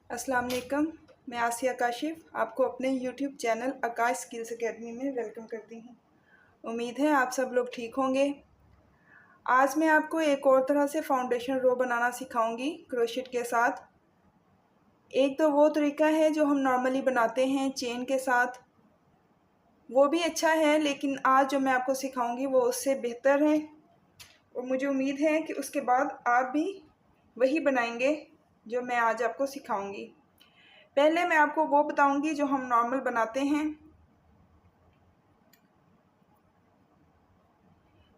अस्सलाम वालेकुम। मैं आसिया काशिफ आपको अपने यूट्यूब चैनल आकाश स्किल्स एकेडमी में वेलकम करती हूँ। उम्मीद है आप सब लोग ठीक होंगे। आज मैं आपको एक और तरह से फाउंडेशन रो बनाना सिखाऊंगी क्रोशेट के साथ। एक तो वो तरीका है जो हम नॉर्मली बनाते हैं चेन के साथ, वो भी अच्छा है, लेकिन आज जो मैं आपको सिखाऊंगी वो उससे बेहतर है और मुझे उम्मीद है कि उसके बाद आप भी वही बनाएंगे जो मैं आज आपको सिखाऊंगी। पहले मैं आपको वो बताऊंगी जो हम नॉर्मल बनाते हैं।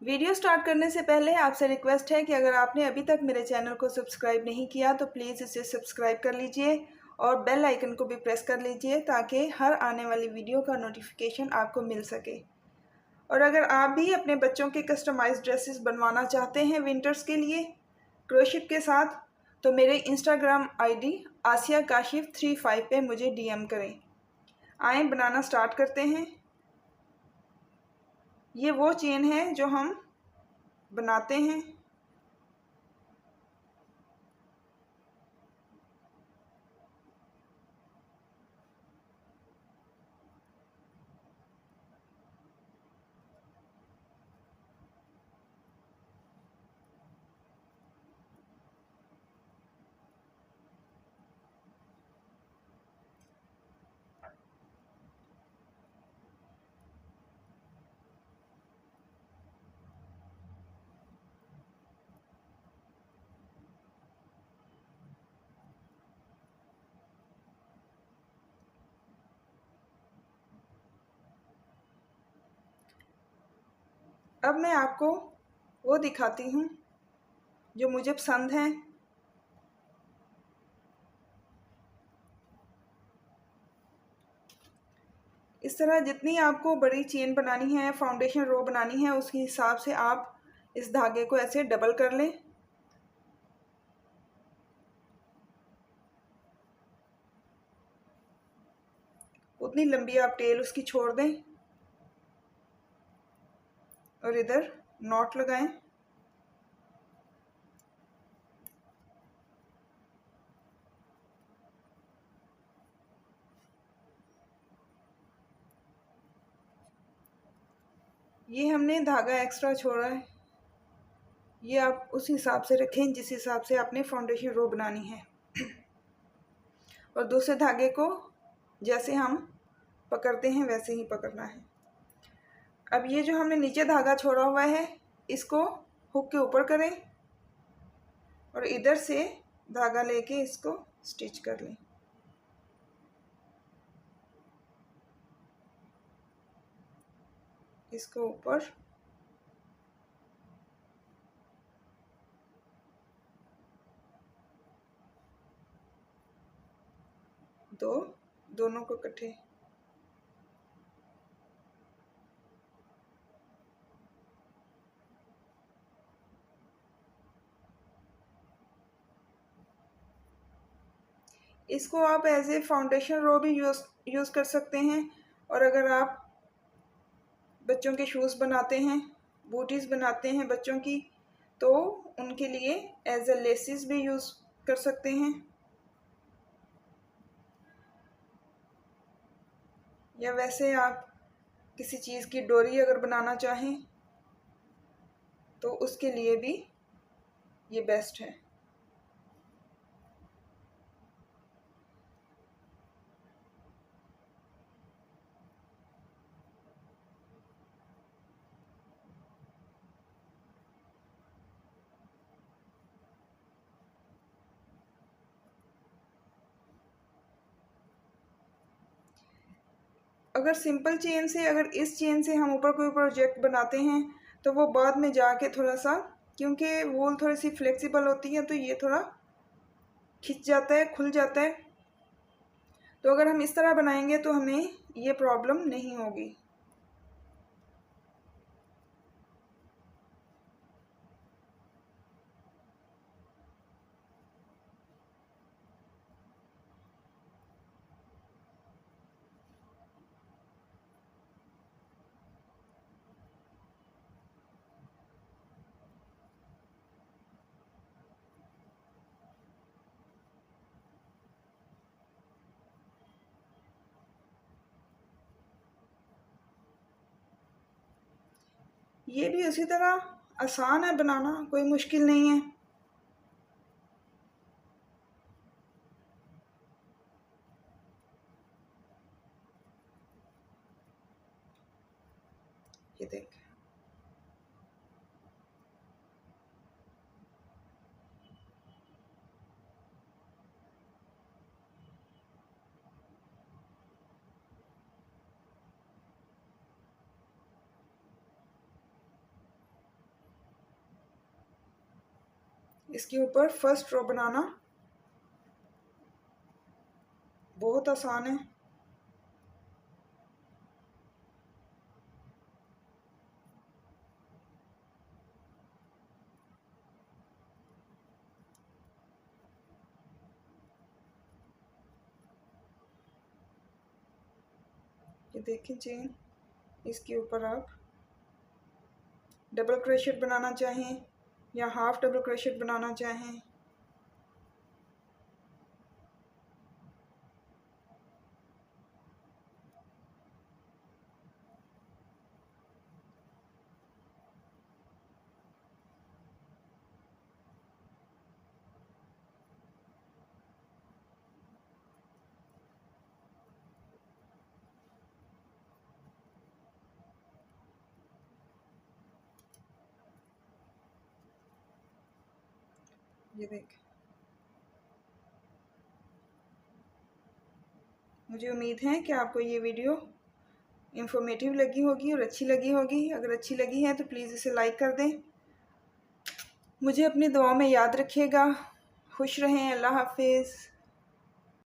वीडियो स्टार्ट करने से पहले आपसे रिक्वेस्ट है कि अगर आपने अभी तक मेरे चैनल को सब्सक्राइब नहीं किया तो प्लीज़ इसे सब्सक्राइब कर लीजिए और बेल आइकन को भी प्रेस कर लीजिए ताकि हर आने वाली वीडियो का नोटिफिकेशन आपको मिल सके। और अगर आप भी अपने बच्चों के कस्टमाइज्ड ड्रेसेस बनवाना चाहते हैं विंटर्स के लिए क्रोशेट के साथ, तो मेरे इंस्टाग्राम आईडी आसिया काशिफ 35 पे मुझे डीएम करें। आए बनाना स्टार्ट करते हैं। ये वो चेन है जो हम बनाते हैं। अब मैं आपको वो दिखाती हूँ जो मुझे पसंद है। इस तरह जितनी आपको बड़ी चेन बनानी है, फाउंडेशन रो बनानी है, उसके हिसाब से आप इस धागे को ऐसे डबल कर लें। उतनी लंबी आप टेल उसकी छोड़ दें और इधर नॉट लगाएं। ये हमने धागा एक्स्ट्रा छोड़ा है, ये आप उस हिसाब से रखें जिस हिसाब से आपने फाउंडेशन रो बनानी है। और दूसरे धागे को जैसे हम पकड़ते हैं वैसे ही पकड़ना है। अब ये जो हमने नीचे धागा छोड़ा हुआ है इसको हुक के ऊपर करें और इधर से धागा लेके इसको स्टिच कर लें। इसको ऊपर दोनों को इकट्ठे इसको आप एज ए फाउंडेशन रो भी यूज़ कर सकते हैं। और अगर आप बच्चों के शूज़ बनाते हैं, बूटीज़ बनाते हैं बच्चों की, तो उनके लिए एज ए लेसिस भी यूज़ कर सकते हैं। या वैसे आप किसी चीज़ की डोरी अगर बनाना चाहें तो उसके लिए भी ये बेस्ट है। अगर सिंपल चेन से, अगर इस चेन से हम ऊपर कोई प्रोजेक्ट बनाते हैं तो वो बाद में जाके थोड़ा सा, क्योंकि वूल थोड़ी सी फ्लेक्सिबल होती है तो ये थोड़ा खिंच जाता है, खुल जाता है। तो अगर हम इस तरह बनाएंगे तो हमें ये प्रॉब्लम नहीं होगी। ये भी उसी तरह आसान है बनाना, कोई मुश्किल नहीं है। ये देख, इसके ऊपर फर्स्ट रो बनाना बहुत आसान है। ये देखिए चेन, इसके ऊपर आप डबल क्रोशेट बनाना चाहें या हाफ डबल क्रोशेट बनाना चाहें, ये देख। मुझे उम्मीद है कि आपको ये वीडियो इंफॉर्मेटिव लगी होगी और अच्छी लगी होगी। अगर अच्छी लगी है तो प्लीज़ इसे लाइक कर दें। मुझे अपनी दुआओं में याद रखिएगा। खुश रहें। अल्लाह हाफिज़।